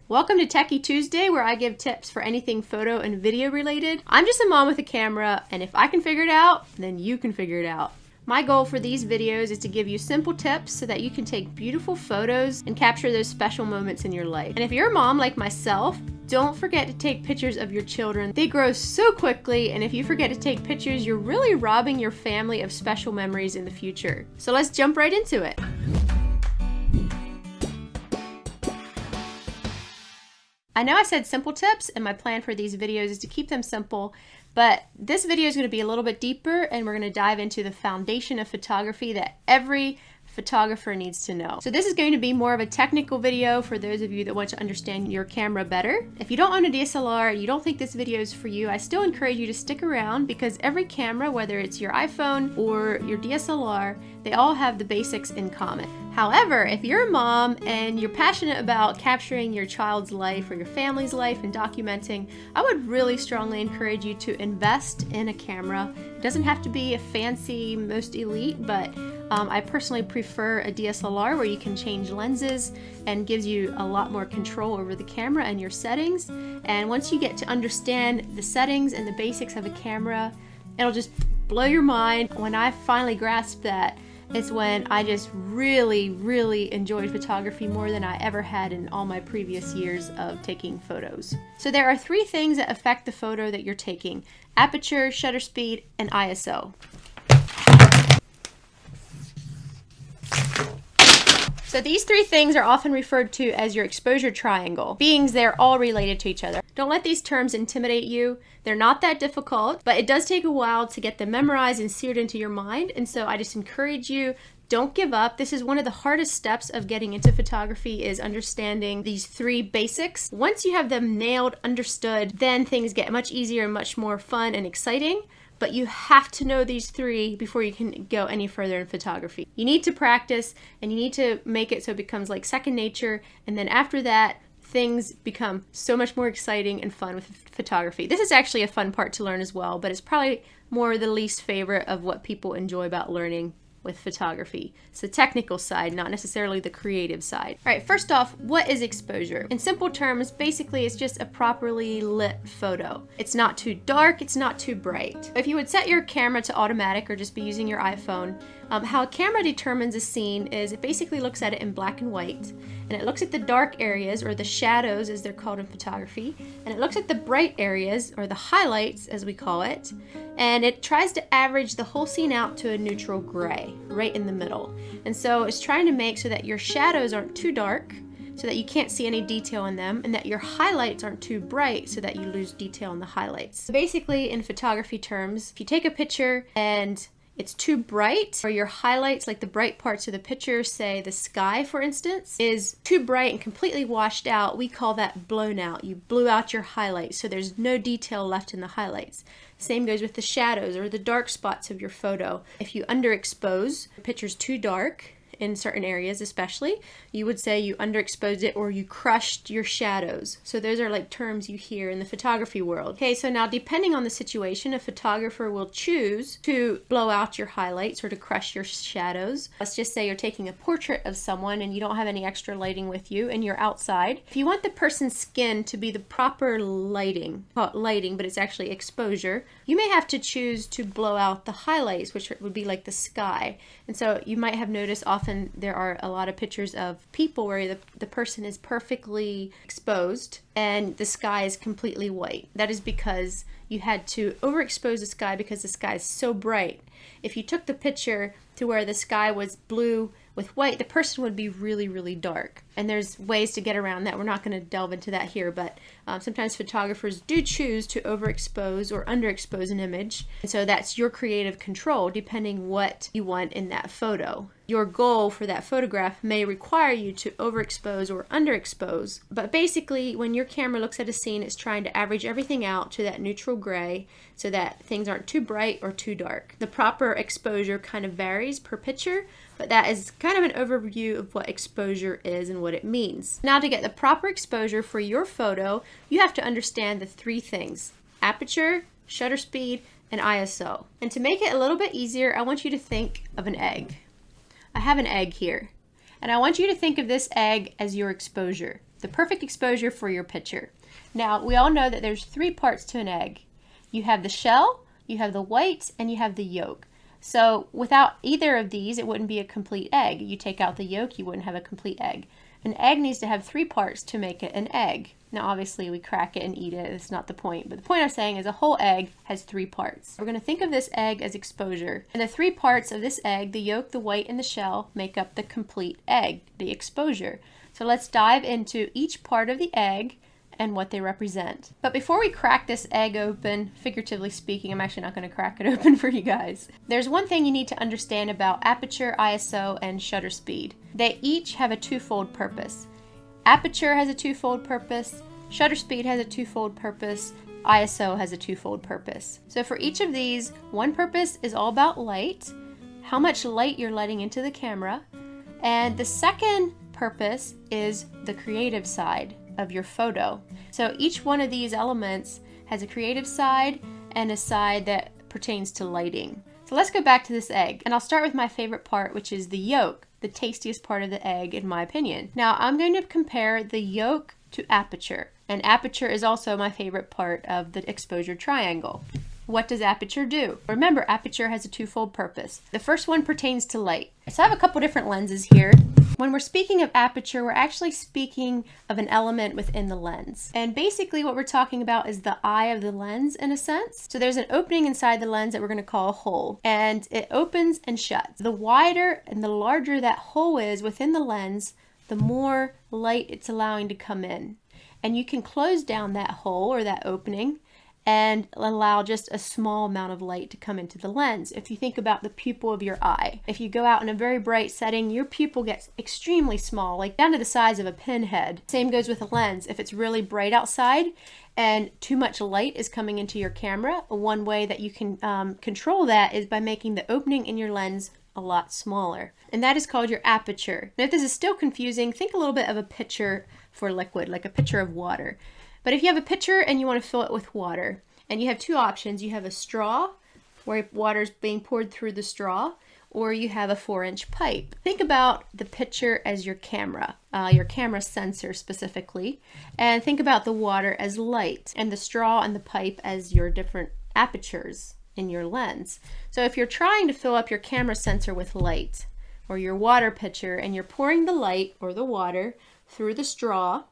Welcome to Techie Tuesday, where I give tips for anything photo and video related. I'm just a mom with a camera, and if I can figure it out, then you can figure it out. My goal for these videos is to give you simple tips so that you can take beautiful photos and capture those special moments in your life. And if you're a mom like myself, don't forget to take pictures of your children. They grow so quickly, and if you forget to take pictures, you're really robbing your family of special memories in the future. So let's jump right into it. I know I said simple tips, and my plan for these videos is to keep them simple, but this video is going to be a little bit deeper, and we're going to dive into the foundation of photography that every photographer needs to know. So this is going to be more of a technical video for those of you that want to understand your camera better. If you don't own a DSLR and you don't think this video is for you, I still encourage you to stick around, because every camera, whether it's your iPhone or your DSLR, they all have the basics in common. However, if you're a mom and you're passionate about capturing your child's life or your family's life and documenting, I would really strongly encourage you to invest in a camera. It doesn't have to be a fancy, most elite, but I personally prefer a DSLR where you can change lenses and gives you a lot more control over the camera and your settings. And once you get to understand the settings and the basics of a camera, it'll just blow your mind. When I finally grasped that, it's when I just really enjoyed photography more than I ever had in all my previous years of taking photos. So there are three things that affect the photo that you're taking: aperture, shutter speed, and ISO. So these three things are often referred to as your exposure triangle, being they're all related to each other. Don't let these terms intimidate you. They're not that difficult, but it does take a while to get them memorized and seared into your mind. And so I just encourage you, don't give up. This is one of the hardest steps of getting into photography, is understanding these three basics. Once you have them nailed, understood, then things get much easier and much more fun and exciting. But you have to know these three before you can go any further in photography. You need to practice, and you need to make it so it becomes like second nature. And then after that, things become so much more exciting and fun with photography. This is actually a fun part to learn as well, but it's probably more the least favorite of what people enjoy about learning with photography. It's the technical side, not necessarily the creative side. All right, first off, what is exposure? In simple terms, basically it's just a properly lit photo. It's not too dark, it's not too bright. If you would set your camera to automatic or just be using your iPhone, how a camera determines a scene is it basically looks at it in black and white, and it looks at the dark areas, or the shadows as they're called in photography, and it looks at the bright areas, or the highlights as we call it, and it tries to average the whole scene out to a neutral gray, right in the middle. And so it's trying to make so that your shadows aren't too dark, so that you can't see any detail in them, and that your highlights aren't too bright, so that you lose detail in the highlights. So basically, in photography terms, if you take a picture and it's too bright, or your highlights, like the bright parts of the picture, say the sky for instance, is too bright and completely washed out, we call that blown out. You blew out your highlights, so there's no detail left in the highlights. Same goes with the shadows or the dark spots of your photo. If you underexpose, the picture's too dark, in certain areas especially, you would say you underexposed it or you crushed your shadows. So those are like terms you hear in the photography world. Okay, so now depending on the situation, a photographer will choose to blow out your highlights or to crush your shadows. Let's just say you're taking a portrait of someone and you don't have any extra lighting with you and you're outside. If you want the person's skin to be the proper lighting, call it lighting, but it's actually exposure, you may have to choose to blow out the highlights, which would be like the sky. And so you might have noticed often there are a lot of pictures of people where the person is perfectly exposed and the sky is completely white. That is because you had to overexpose the sky because the sky is so bright. If you took the picture to where the sky was blue with white, the person would be really dark. And there's ways to get around that. We're not going to delve into that here, but sometimes photographers do choose to overexpose or underexpose an image. And so that's your creative control depending what you want in that photo. Your goal for that photograph may require you to overexpose or underexpose, but basically when your camera looks at a scene, it's trying to average everything out to that neutral gray so that things aren't too bright or too dark. The proper exposure kind of varies per picture, but that is kind of an overview of what exposure is and what it means. Now, to get the proper exposure for your photo, you have to understand the three things: aperture, shutter speed, and ISO. And to make it a little bit easier, I want you to think of an egg. I have an egg here, and I want you to think of this egg as your exposure. the perfect exposure for your picture. Now, we all know that there's 3 parts to an egg. You have the shell, you have the white, and you have the yolk. So without either of these, it wouldn't be a complete egg. You take out the yolk, you wouldn't have a complete egg. An egg needs to have 3 parts to make it an egg. Now obviously we crack it and eat it, it's not the point, but the point I'm saying is a whole egg has 3 parts. We're going to think of this egg as exposure, and the 3 parts of this egg, the yolk, the white, and the shell, make up the complete egg, the exposure. So let's dive into each part of the egg and what they represent. But before we crack this egg open, figuratively speaking, I'm actually not going to crack it open for you guys. There's one thing you need to understand about aperture, ISO, and shutter speed. They each have a twofold purpose. Aperture has a twofold purpose, shutter speed has a twofold purpose, ISO has a twofold purpose. So for each of these, one purpose is all about light, how much light you're letting into the camera, and the second purpose is the creative side of your photo. So each one of these elements has a creative side and a side that pertains to lighting. So let's go back to this egg, and I'll start with my favorite part, which is the yolk, the tastiest part of the egg in my opinion. Now I'm going to compare the yolk to aperture, and aperture is also my favorite part of the exposure triangle. What does aperture do? Remember, aperture has a twofold purpose. The first one pertains to light. So I have a couple different lenses here. When we're speaking of aperture, we're actually speaking of an element within the lens. And basically what we're talking about is the eye of the lens in a sense. So there's an opening inside the lens that we're going to call a hole, and it opens and shuts. The wider and the larger that hole is within the lens, the more light it's allowing to come in. And you can close down that hole or that opening and allow just a small amount of light to come into the lens. If you think about the pupil of your eye, if you go out in a very bright setting, your pupil gets extremely small, like down to the size of a pinhead. Same goes with a lens. If it's really bright outside and too much light is coming into your camera, one way that you can control that is by making the opening in your lens a lot smaller. And that is called your aperture. Now if this is still confusing, think a little bit of a pitcher for liquid, like a pitcher of water. But if you have a pitcher and you want to fill it with water, and you have 2 options, you have a straw where water is being poured through the straw, or you have a 4-inch pipe. Think about the pitcher as your camera sensor specifically, and think about the water as light, and the straw and the pipe as your different apertures in your lens. So if you're trying to fill up your camera sensor with light, or your water pitcher, and you're pouring the light or the water through the straw,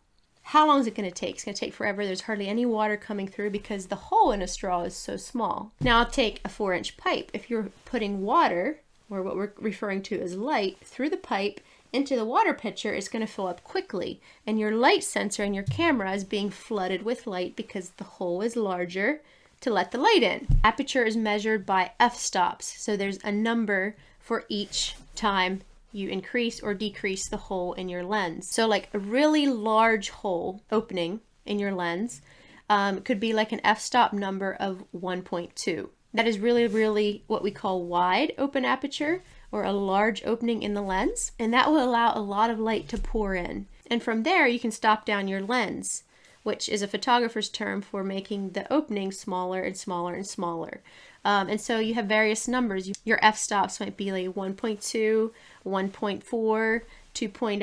how long is it going to take? It's going to take forever. There's hardly any water coming through because the hole in a straw is so small. Now take a 4-inch pipe. If you're putting water, or what we're referring to as light, through the pipe into the water pitcher, it's going to fill up quickly. And your light sensor in your camera is being flooded with light because the hole is larger to let the light in. Aperture is measured by f-stops. So there's a number for each time you increase or decrease the hole in your lens. So like a really large hole opening in your lens could be like an f-stop number of 1.2. That is really what we call wide open aperture, or a large opening in the lens, and that will allow a lot of light to pour in. And from there you can stop down your lens, which is a photographer's term for making the opening smaller and smaller and smaller. And so you have various numbers. Your f-stops might be like 1.2, 1.4, 2.0,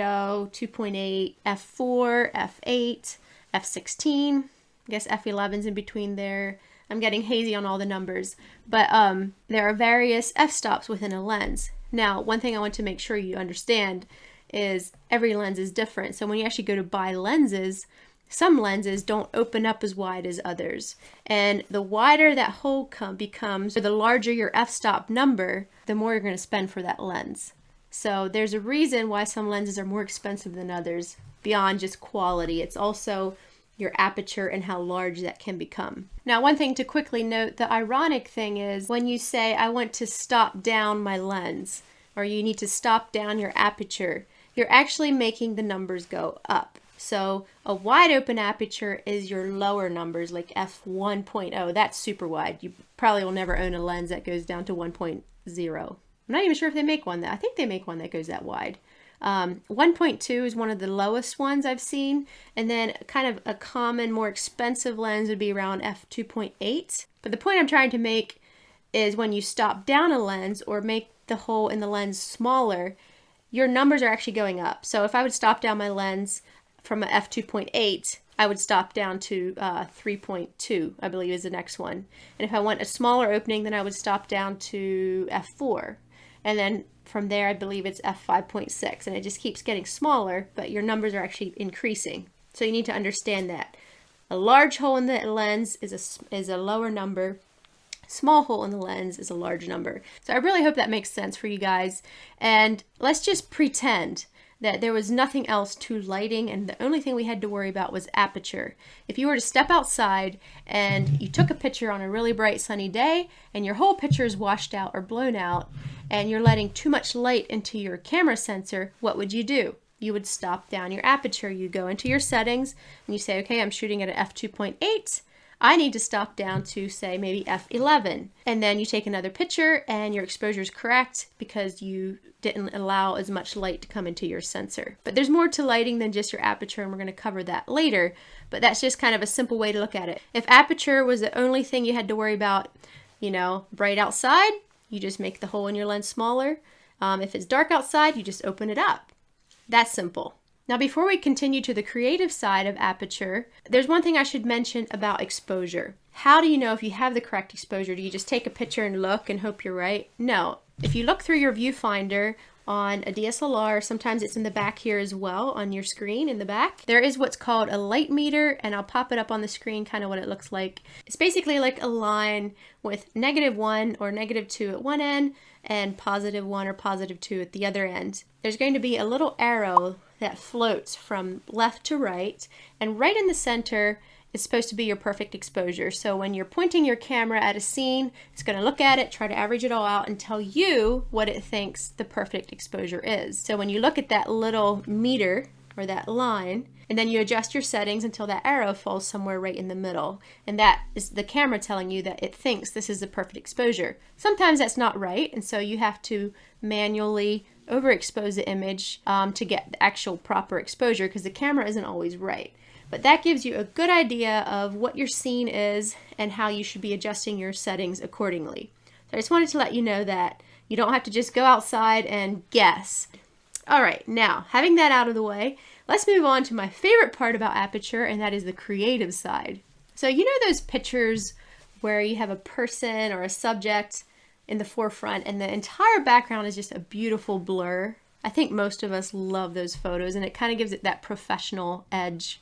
2.8, f4, f8, f16. I guess f11's in between there. I'm getting hazy on all the numbers. But there are various f-stops within a lens. Now, one thing I want to make sure you understand is every lens is different. So when you actually go to buy lenses, some lenses don't open up as wide as others. And the wider that hole becomes, or the larger your f-stop number, the more you're going to spend for that lens. So there's a reason why some lenses are more expensive than others beyond just quality. It's also your aperture and how large that can become. Now, one thing to quickly note, the ironic thing is when you say, I want to stop down my lens, or you need to stop down your aperture, you're actually making the numbers go up. So a wide open aperture is your lower numbers, like f1.0. That's super wide. You probably will never own a lens that goes down to 1.0. I'm not even sure if they make one that, I think they make one that goes that wide. 1.2 is one of the lowest ones I've seen, and then kind of a common, more expensive lens would be around f2.8. But the point I'm trying to make is when you stop down a lens or make the hole in the lens smaller, your numbers are actually going up. So if I would stop down my lens from a f2.8, I would stop down to 3.2, I believe is the next one. And if I want a smaller opening, then I would stop down to f4. And then from there, I believe it's f5.6, and it just keeps getting smaller, but your numbers are actually increasing. So you need to understand that. A large hole in the lens is a lower number. Small hole in the lens is a large number. So I really hope that makes sense for you guys. And let's just pretend that there was nothing else to lighting, and the only thing we had to worry about was aperture. If you were to step outside and you took a picture on a really bright sunny day and your whole picture is washed out or blown out and you're letting too much light into your camera sensor, what would you do? You would stop down your aperture. You go into your settings and you say, okay, I'm shooting at an f2.8. I need to stop down to, say, maybe f11. And then you take another picture and your exposure is correct because you didn't allow as much light to come into your sensor. But there's more to lighting than just your aperture, and we're going to cover that later. But that's just kind of a simple way to look at it. If aperture was the only thing you had to worry about, you know, bright outside, you just make the hole in your lens smaller. If it's dark outside, you just open it up. That's simple. Now, before we continue to the creative side of aperture, there's one thing I should mention about exposure. How do you know if you have the correct exposure? Do you just take a picture and look and hope you're right? No. If you look through your viewfinder on a DSLR, sometimes it's in the back here as well on your screen in the back, there is what's called a light meter, and I'll pop it up on the screen, kind of what it looks like. It's basically like a line with -1 or -2 at one end and +1 or +2 at the other end. There's going to be a little arrow that floats from left to right, and right in the center is supposed to be your perfect exposure. So when you're pointing your camera at a scene, it's going to look at it, try to average it all out, and tell you what it thinks the perfect exposure is. So when you look at that little meter or that line, and then you adjust your settings until that arrow falls somewhere right in the middle, and that is the camera telling you that it thinks this is the perfect exposure. Sometimes that's not right, and so you have to manually overexpose the image to get the actual proper exposure, because the camera isn't always right. But that gives you a good idea of what your scene is and how you should be adjusting your settings accordingly. So I just wanted to let you know that you don't have to just go outside and guess. All right, now having that out of the way, let's move on to my favorite part about aperture, and that is the creative side. So you know those pictures where you have a person or a subject in the forefront and the entire background is just a beautiful blur? I think most of us love those photos, and it kind of gives it that professional edge.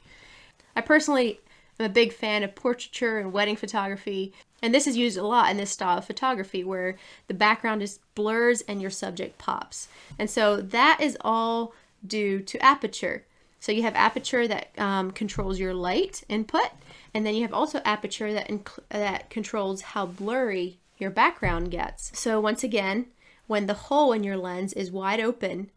I personally am a big fan of portraiture and wedding photography, and this is used a lot in this style of photography where the background just blurs and your subject pops. And so that is all due to aperture. So you have aperture that controls your light input, and then you have also aperture that controls how blurry your background gets. So once again, when the hole in your lens is wide open,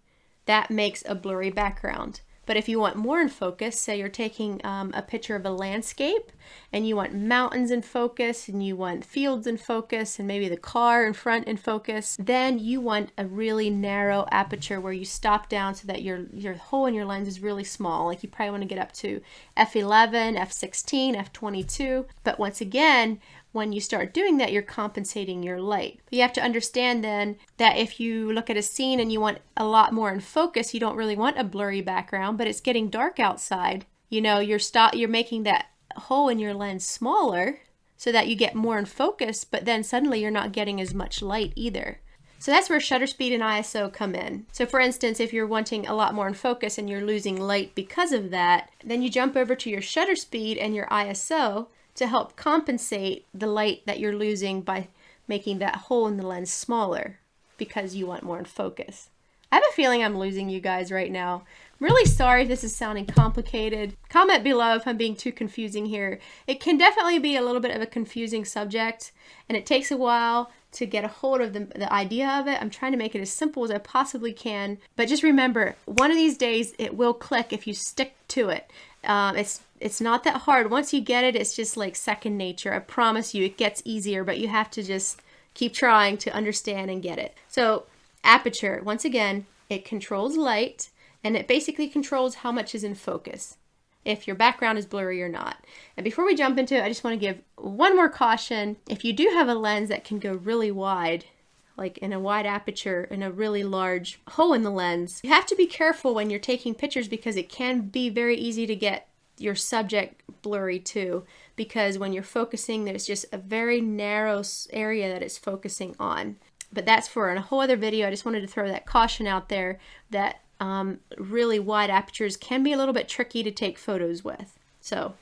that makes a blurry background. But if you want more in focus, say you're taking a picture of a landscape and you want mountains in focus and you want fields in focus and maybe the car in front in focus, then you want a really narrow aperture where you stop down so that your hole in your lens is really small. Like you probably want to get up to f11, f16, f22. But once again, when you start doing that, you're compensating your light. But you have to understand then that if you look at a scene and you want a lot more in focus, you don't really want a blurry background, but it's getting dark outside. You know, you're making that hole in your lens smaller so that you get more in focus, but then suddenly you're not getting as much light either. So that's where shutter speed and ISO come in. So for instance, if you're wanting a lot more in focus and you're losing light because of that, then you jump over to your shutter speed and your ISO to help compensate the light that you're losing by making that hole in the lens smaller because you want more in focus. I have a feeling I'm losing you guys right now. I'm really sorry if this is sounding complicated. Comment below if I'm being too confusing here. It can definitely be a little bit of a confusing subject, and it takes a while to get a hold of the idea of it. I'm trying to make it as simple as I possibly can, but just remember, one of these days it will click if you stick to it. It's not that hard. Once you get it, it's just like second nature. I promise you, it gets easier, but you have to just keep trying to understand and get it. So aperture, once again, it controls light, and it basically controls how much is in focus, if your background is blurry or not. And before we jump into it, I just want to give one more caution. If you do have a lens that can go really wide, like in a wide aperture, in a really large hole in the lens, you have to be careful when you're taking pictures because it can be very easy to get your subject blurry too, because when you're focusing, there's just a very narrow area that it's focusing on. But that's for a whole other video. I just wanted to throw that caution out there that really wide apertures can be a little bit tricky to take photos with. So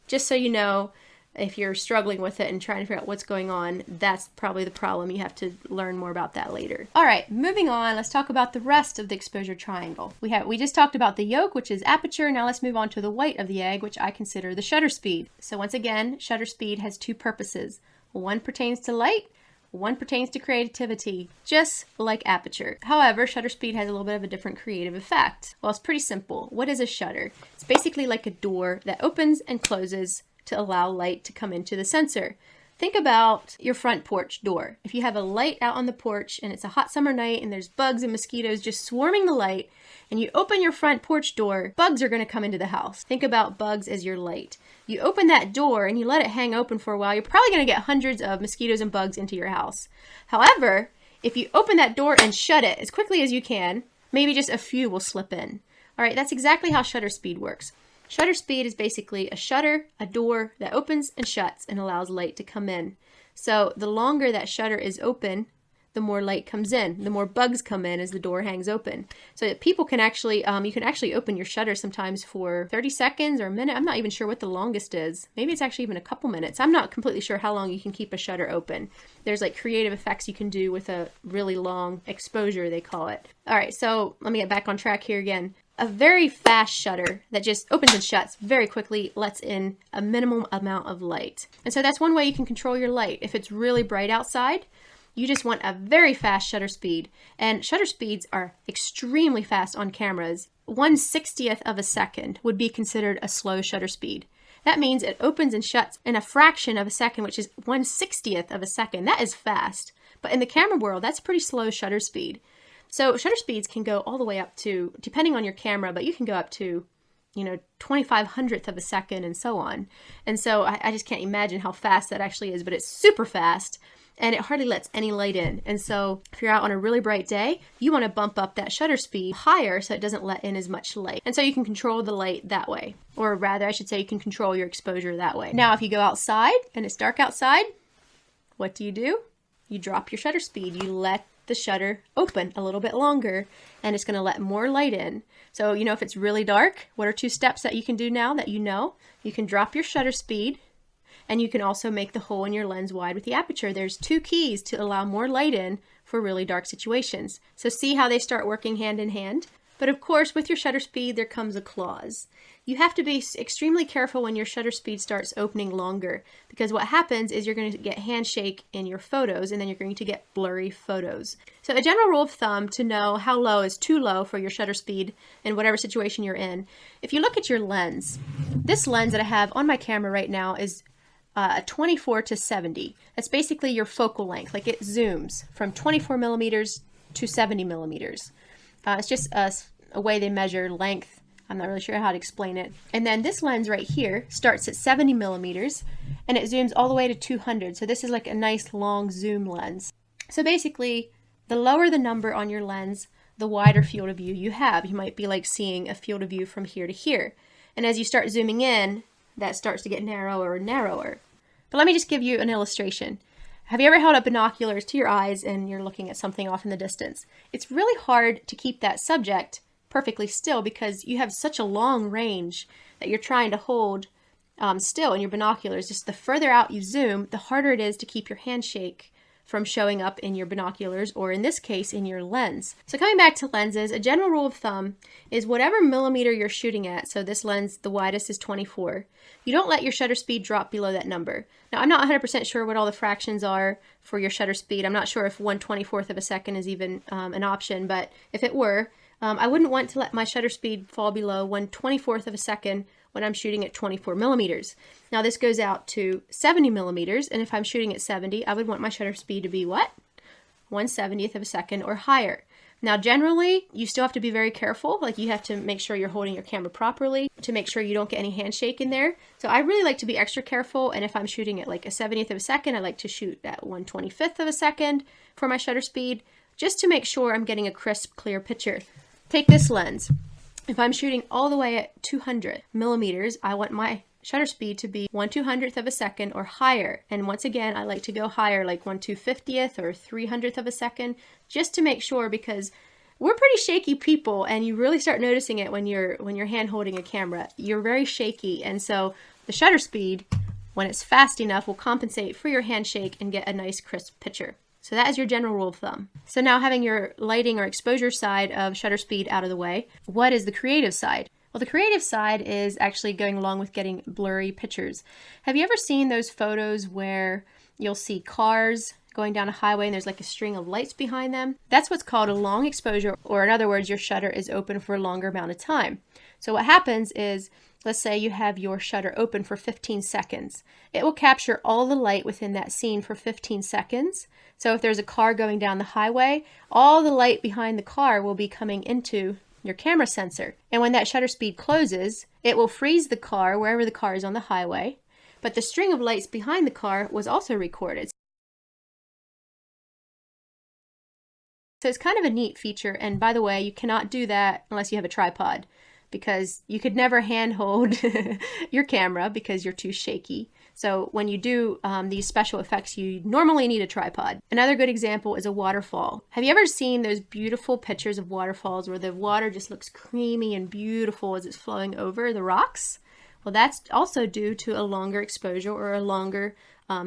just so you know, if you're struggling with it and trying to figure out what's going on, that's probably the problem. You have to learn more about that later. All right, moving on, let's talk about the rest of the exposure triangle. We just talked about the yolk, which is aperture. Now let's move on to the white of the egg, which I consider the shutter speed. So once again, shutter speed has two purposes. One pertains to light, one pertains to creativity, just like aperture. However, shutter speed has a little bit of a different creative effect. Well, it's pretty simple. What is a shutter? It's basically like a door that opens and closes to allow light to come into the sensor. Think about your front porch door. If you have a light out on the porch and it's a hot summer night and there's bugs and mosquitoes just swarming the light, and you open your front porch door, bugs are going to come into the house. Think about bugs as your light. You open that door and you let it hang open for a while, you're probably going to get hundreds of mosquitoes and bugs into your house. However, if you open that door and shut it as quickly as you can, maybe just a few will slip in. All right, that's exactly how shutter speed works. Shutter speed is basically a shutter, a door that opens and shuts and allows light to come in. So the longer that shutter is open, the more light comes in, the more bugs come in as the door hangs open. So that people can actually, you can actually open your shutter sometimes for 30 seconds or a minute. I'm not even sure what the longest is. Maybe it's actually even a couple minutes. I'm not completely sure how long you can keep a shutter open. There's like creative effects you can do with a really long exposure, they call it. All right, so let me get back on track here again. A very fast shutter that just opens and shuts very quickly lets in a minimum amount of light. And so that's one way you can control your light. If it's really bright outside, you just want a very fast shutter speed. And shutter speeds are extremely fast on cameras. 1/60th of a second would be considered a slow shutter speed. That means it opens and shuts in a fraction of a second, which is 1/60th of a second. That is fast. But in the camera world, that's pretty slow shutter speed. So shutter speeds can go all the way up to, depending on your camera, but you can go up to, 25/100th of a second and so on. And so I just can't imagine how fast that actually is, but it's super fast and it hardly lets any light in. And so if you're out on a really bright day, you want to bump up that shutter speed higher so it doesn't let in as much light. And so you can control the light that way, or rather I should say you can control your exposure that way. Now, if you go outside and it's dark outside, what do? You drop your shutter speed. You let the shutter open a little bit longer and it's going to let more light in. So, if it's really dark, what are two steps that you can do now that you can drop your shutter speed and you can also make the hole in your lens wide with the aperture. There's two keys to allow more light in for really dark situations. So see how they start working hand in hand? But of course, with your shutter speed, there comes a clause. You have to be extremely careful when your shutter speed starts opening longer, because what happens is you're going to get handshake in your photos and then you're going to get blurry photos. So a general rule of thumb to know how low is too low for your shutter speed in whatever situation you're in. If you look at your lens, this lens that I have on my camera right now is a 24-70. That's basically your focal length. Like it zooms from 24 millimeters to 70 millimeters. It's just a way they measure length. I'm not really sure how to explain it. And then this lens right here starts at 70 millimeters and it zooms all the way to 200. So this is like a nice long zoom lens. So basically, the lower the number on your lens, the wider field of view you have. You might be like seeing a field of view from here to here. And as you start zooming in, that starts to get narrower and narrower. But let me just give you an illustration. Have you ever held up binoculars to your eyes and you're looking at something off in the distance? It's really hard to keep that subject perfectly still because you have such a long range that you're trying to hold still in your binoculars. Just the further out you zoom, the harder it is to keep your handshake from showing up in your binoculars, or in this case, in your lens. So coming back to lenses, a general rule of thumb is whatever millimeter you're shooting at, so this lens, the widest is 24, you don't let your shutter speed drop below that number. Now, I'm not 100% sure what all the fractions are for your shutter speed. I'm not sure if 1/24th of a second is even an option, but if it were, I wouldn't want to let my shutter speed fall below 1/24th of a second when I'm shooting at 24 millimeters. Now this goes out to 70 millimeters, and if I'm shooting at 70, I would want my shutter speed to be what? 1/70th of a second or higher. Now, generally, you still have to be very careful. Like, you have to make sure you're holding your camera properly to make sure you don't get any handshake in there. So I really like to be extra careful. And if I'm shooting at like a 70th of a second, I like to shoot at 1/25th of a second for my shutter speed, just to make sure I'm getting a crisp, clear picture. Take this lens. If I'm shooting all the way at 200 millimeters, I want my shutter speed to be 1/200th of a second or higher. And once again, I like to go higher, like 1/250th or 300th of a second, just to make sure, because we're pretty shaky people, and you really start noticing it when you're hand holding a camera. You're very shaky, and so the shutter speed, when it's fast enough, will compensate for your handshake and get a nice crisp picture. So that is your general rule of thumb. So now, having your lighting or exposure side of shutter speed out of the way, what is the creative side? Well, the creative side is actually going along with getting blurry pictures. Have you ever seen those photos where you'll see cars going down a highway and there's like a string of lights behind them? That's what's called a long exposure, or in other words, your shutter is open for a longer amount of time. So what happens is, let's say you have your shutter open for 15 seconds. It will capture all the light within that scene for 15 seconds. So if there's a car going down the highway, all the light behind the car will be coming into your camera sensor. And when that shutter speed closes, it will freeze the car wherever the car is on the highway. But the string of lights behind the car was also recorded. So it's kind of a neat feature. And by the way, you cannot do that unless you have a tripod, because you could never handhold your camera because you're too shaky. So when you do these special effects, you normally need a tripod. Another good example is a waterfall. Have you ever seen those beautiful pictures of waterfalls where the water just looks creamy and beautiful as it's flowing over the rocks? Well, that's also due to a longer exposure or a longer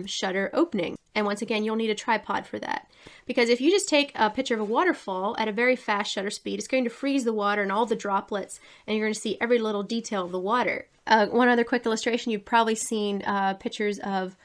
shutter opening. And once again, you'll need a tripod for that. Because if you just take a picture of a waterfall at a very fast shutter speed, it's going to freeze the water and all the droplets, and you're going to see every little detail of the water. One other quick illustration, you've probably seen pictures of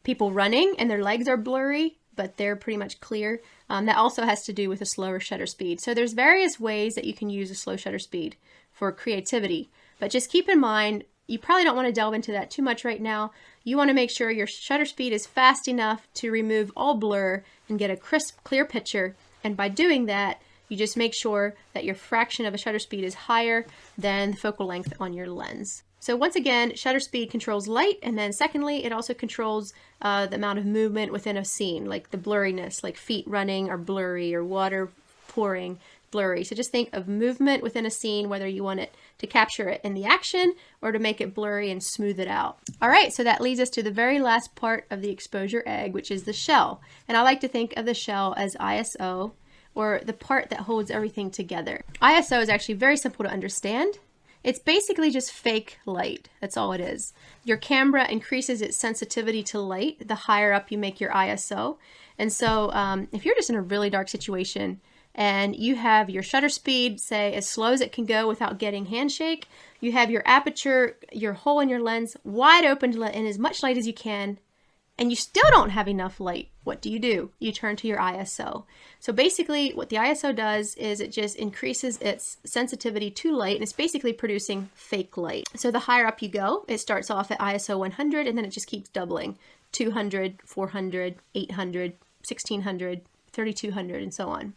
people running and their legs are blurry, but they're pretty much clear. That also has to do with a slower shutter speed. So there's various ways that you can use a slow shutter speed for creativity. But just keep in mind, you probably don't want to delve into that too much right now. You want to make sure your shutter speed is fast enough to remove all blur and get a crisp, clear picture. And by doing that, you just make sure that your fraction of a shutter speed is higher than the focal length on your lens. So once again, shutter speed controls light, and then secondly, it also controls the amount of movement within a scene, like the blurriness, like feet running are blurry or water pouring blurry. So just think of movement within a scene, whether you want it to capture it in the action or to make it blurry and smooth it out. All right, so that leads us to the very last part of the exposure egg, which is the shell. And I like to think of the shell as ISO, or the part that holds everything together. ISO is actually very simple to understand. It's basically just fake light. That's all it is. Your camera increases its sensitivity to light the higher up you make your ISO. And so if you're just in a really dark situation and you have your shutter speed, say, as slow as it can go without getting handshake, you have your aperture, your hole in your lens wide open to let in as much light as you can, and you still don't have enough light, what do? You turn to your ISO. So basically what the ISO does is it just increases its sensitivity to light, and it's basically producing fake light. So the higher up you go, it starts off at ISO 100, and then it just keeps doubling. 200, 400, 800, 1600, 3200, and so on.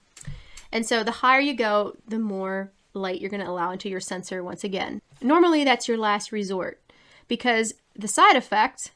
And so the higher you go, the more light you're going to allow into your sensor once again. Normally that's your last resort, because the side effect,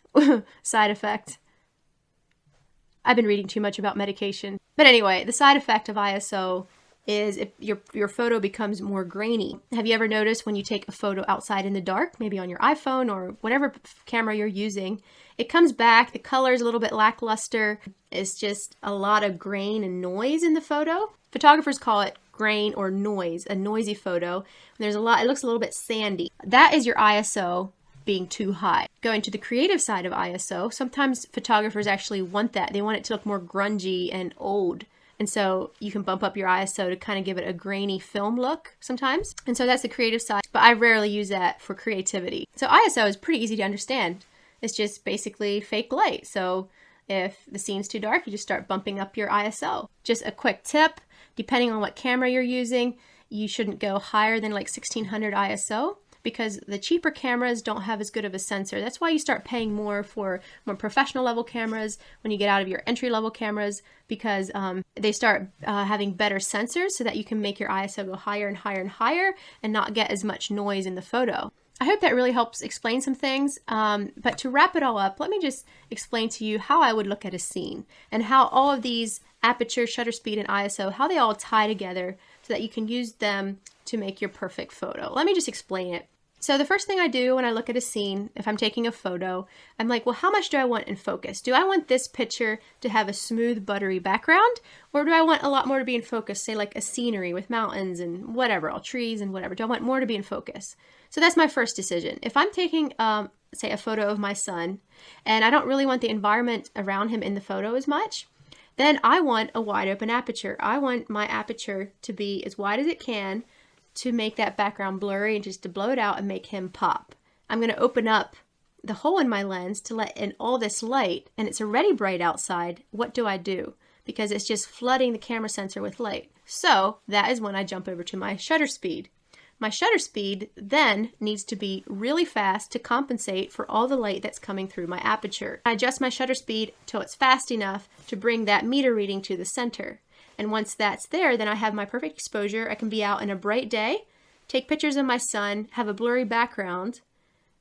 I've been reading too much about medication. But anyway, the side effect of ISO is if your photo becomes more grainy. Have you ever noticed when you take a photo outside in the dark, maybe on your iPhone or whatever camera you're using, it comes back, the color is a little bit lackluster. It's just a lot of grain and noise in the photo. Photographers call it grain or noise, a noisy photo. There's a lot, it looks a little bit sandy. That is your ISO being too high. Going to the creative side of ISO, sometimes photographers actually want that. They want it to look more grungy and old. And so you can bump up your ISO to kind of give it a grainy film look sometimes. And so that's the creative side, but I rarely use that for creativity. So ISO is pretty easy to understand. It's just basically fake light. So if the scene's too dark, you just start bumping up your ISO. Just a quick tip, depending on what camera you're using, you shouldn't go higher than like 1600 ISO. because the cheaper cameras don't have as good of a sensor. That's why you start paying more for more professional level cameras when you get out of your entry level cameras, because they start having better sensors so that you can make your ISO go higher and higher and higher and not get as much noise in the photo. I hope that really helps explain some things, but to wrap it all up, let me just explain to you how I would look at a scene and how all of these aperture, shutter speed, and ISO, how they all tie together so that you can use them to make your perfect photo. Let me just explain it. So the first thing I do when I look at a scene, if I'm taking a photo, I'm like, well, how much do I want in focus? Do I want this picture to have a smooth, buttery background? Or do I want a lot more to be in focus, say like a scenery with mountains and whatever, all trees and whatever? Do I want more to be in focus? So that's my first decision. If I'm taking, say, a photo of my son, and I don't really want the environment around him in the photo as much, then I want a wide open aperture. I want my aperture to be as wide as it can to make that background blurry and just to blow it out and make him pop. I'm going to open up the hole in my lens to let in all this light, and it's already bright outside. What do I do? Because it's just flooding the camera sensor with light. So that is when I jump over to my shutter speed. My shutter speed then needs to be really fast to compensate for all the light that's coming through my aperture. I adjust my shutter speed till it's fast enough to bring that meter reading to the center. And once that's there, then I have my perfect exposure. I can be out in a bright day, take pictures of my son, have a blurry background,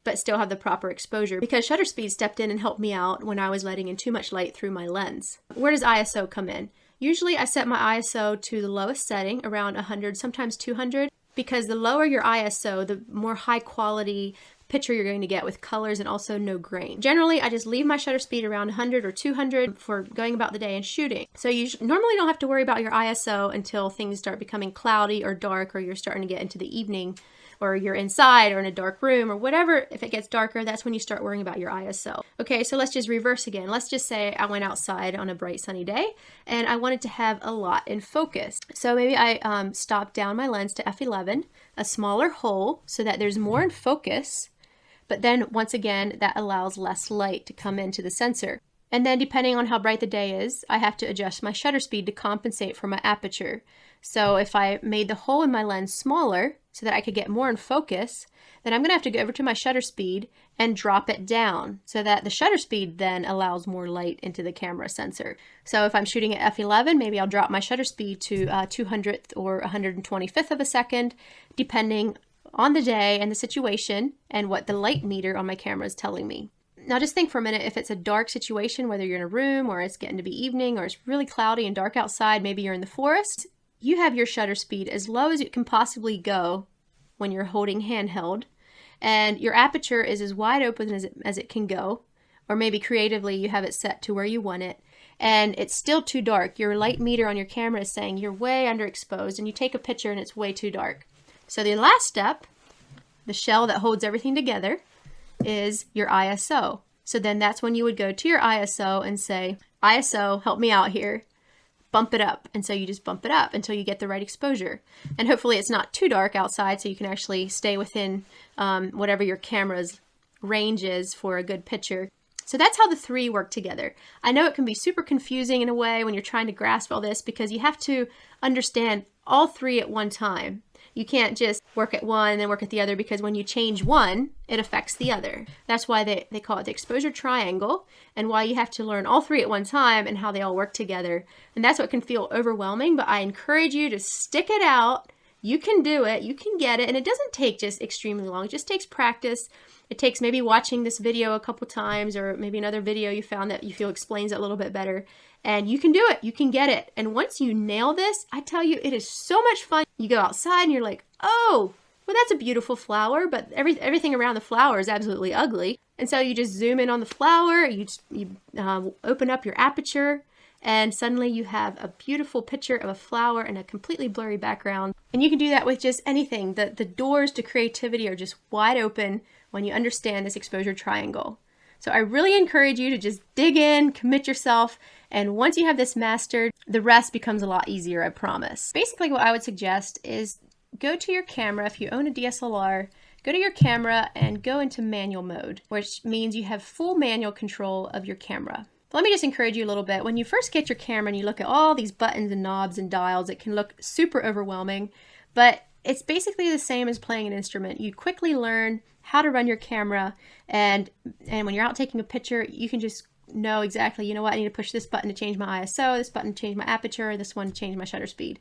but still have the proper exposure because shutter speed stepped in and helped me out when I was letting in too much light through my lens. Where does ISO come in? Usually I set my ISO to the lowest setting, around 100, sometimes 200, because the lower your ISO, the more high quality picture you're going to get with colors and also no grain. Generally, I just leave my shutter speed around 100 or 200 for going about the day and shooting. So you normally don't have to worry about your ISO until things start becoming cloudy or dark, or you're starting to get into the evening, or you're inside or in a dark room or whatever. If it gets darker, that's when you start worrying about your ISO. Okay, so let's just reverse again. Let's just say I went outside on a bright sunny day and I wanted to have a lot in focus. So maybe I stopped down my lens to f11, a smaller hole so that there's more in focus, but then once again, that allows less light to come into the sensor. And then depending on how bright the day is, I have to adjust my shutter speed to compensate for my aperture. So if I made the hole in my lens smaller so that I could get more in focus, then I'm gonna have to go over to my shutter speed and drop it down so that the shutter speed then allows more light into the camera sensor. So if I'm shooting at f11, maybe I'll drop my shutter speed to 200th or 125th of a second, depending on the day and the situation and what the light meter on my camera is telling me. Now just think for a minute, if it's a dark situation, whether you're in a room or it's getting to be evening or it's really cloudy and dark outside, maybe you're in the forest, you have your shutter speed as low as it can possibly go when you're holding handheld, and your aperture is as wide open as it can go, or maybe creatively you have it set to where you want it, and it's still too dark. Your light meter on your camera is saying you're way underexposed, and you take a picture and it's way too dark. So the last step, the shell that holds everything together, is your ISO. So then that's when you would go to your ISO and say, ISO, help me out here, bump it up. And so you just bump it up until you get the right exposure. And hopefully it's not too dark outside so you can actually stay within whatever your camera's range is for a good picture. So that's how the three work together. I know it can be super confusing in a way when you're trying to grasp all this because you have to understand all three at one time. You can't just work at one and then work at the other, because when you change one, it affects the other. That's why they call it the exposure triangle, and why you have to learn all three at one time and how they all work together. And that's what can feel overwhelming, but I encourage you to stick it out. You can do it, you can get it, and it doesn't take just extremely long. It just takes practice. It takes maybe watching this video a couple times, or maybe another video you found that you feel explains it a little bit better. And you can do it, you can get it. And once you nail this, I tell you, it is so much fun. You go outside and you're like, oh, well, that's a beautiful flower, but everything around the flower is absolutely ugly. And so you just zoom in on the flower, you open up your aperture, and suddenly you have a beautiful picture of a flower in a completely blurry background. And you can do that with just anything. The doors to creativity are just wide open when you understand this exposure triangle. So I really encourage you to just dig in, commit yourself, and once you have this mastered, the rest becomes a lot easier, I promise. Basically what I would suggest is go to your camera. If you own a DSLR, go to your camera and go into manual mode, which means you have full manual control of your camera. Let me just encourage you a little bit. When you first get your camera and you look at all these buttons and knobs and dials, it can look super overwhelming, but it's basically the same as playing an instrument. You quickly learn how to run your camera, and when you're out taking a picture, you can just know exactly, you know what, I need to push this button to change my ISO, this button to change my aperture, this one to change my shutter speed.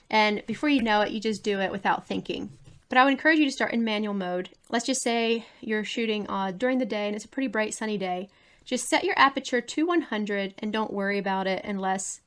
And before you know it, you just do it without thinking. But I would encourage you to start in manual mode. Let's just say you're shooting during the day and it's a pretty bright sunny day. Just set your aperture to 100 and don't worry about it unless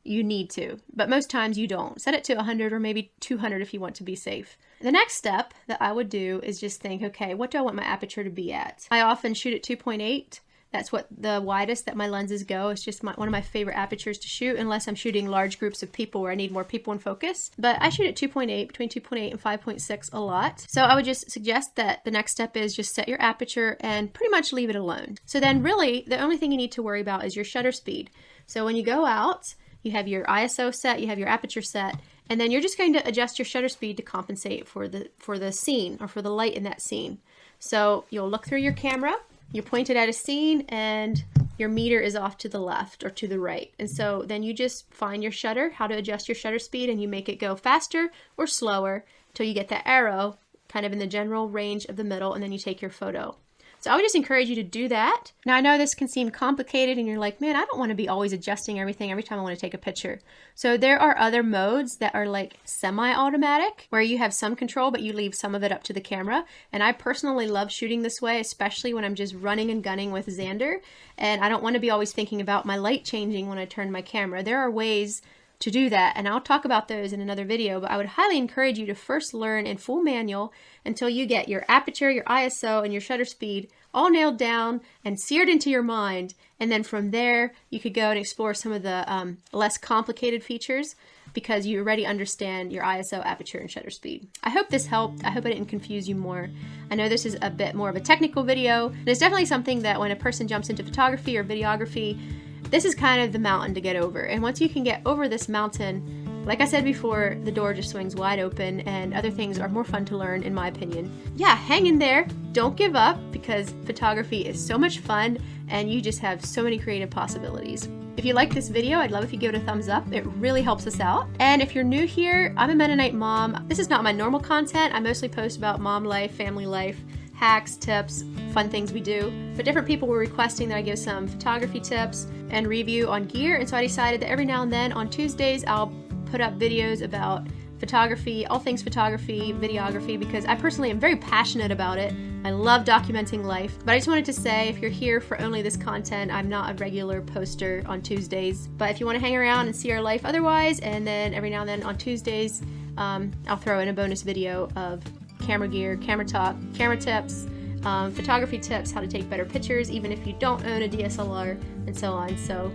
you need to. But most times you don't. Set it to 100 or maybe 200 if you want to be safe. The next step that I would do is just think, okay, what do I want my aperture to be at? I often shoot at 2.8. That's what the widest that my lenses go. It's just one of my favorite apertures to shoot, unless I'm shooting large groups of people where I need more people in focus. But I shoot at 2.8, between 2.8 and 5.6 a lot. So I would just suggest that the next step is just set your aperture and pretty much leave it alone. So then really the only thing you need to worry about is your shutter speed. So when you go out, you have your ISO set, you have your aperture set, and then you're just going to adjust your shutter speed to compensate for the scene or for the light in that scene. So you'll look through your camera, you point it at a scene, and your meter is off to the left or to the right. And so then you just find your shutter, how to adjust your shutter speed, and you make it go faster or slower until you get that arrow kind of in the general range of the middle, and then you take your photo. So I would just encourage you to do that. Now I know this can seem complicated and you're like, man, I don't want to be always adjusting everything every time I want to take a picture. So there are other modes that are like semi-automatic, where you have some control but you leave some of it up to the camera. And I personally love shooting this way, especially when I'm just running and gunning with Xander and I don't want to be always thinking about my light changing when I turn my camera. There are ways to do that, and I'll talk about those in another video, but I would highly encourage you to first learn in full manual until you get your aperture, your ISO, and your shutter speed all nailed down and seared into your mind, and then from there you could go and explore some of the less complicated features because you already understand your ISO, aperture, and shutter speed. I hope this helped. I hope I didn't confuse you more. I know this is a bit more of a technical video, and it's definitely something that when a person jumps into photography or videography, this is kind of the mountain to get over. And once you can get over this mountain, like I said before, the door just swings wide open and other things are more fun to learn, in my opinion. Yeah, hang in there. Don't give up, because photography is so much fun and you just have so many creative possibilities. If you like this video, I'd love if you give it a thumbs up. It really helps us out. And if you're new here, I'm a Mennonite mom. This is not my normal content. I mostly post about mom life, family life, hacks, tips, fun things we do. But different people were requesting that I give some photography tips and review on gear, and so I decided that every now and then on Tuesdays I'll put up videos about photography, all things photography, videography, because I personally am very passionate about it. I love documenting life. But I just wanted to say, if you're here for only this content, I'm not a regular poster on Tuesdays. But if you want to hang around and see our life otherwise, and then every now and then on Tuesdays, I'll throw in a bonus video of camera gear, camera talk, camera tips, photography tips, how to take better pictures even if you don't own a DSLR, and so on. So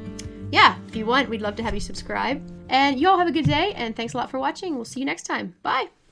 yeah, if you want, we'd love to have you subscribe. And you all have a good day, and thanks a lot for watching. We'll see you next time. Bye!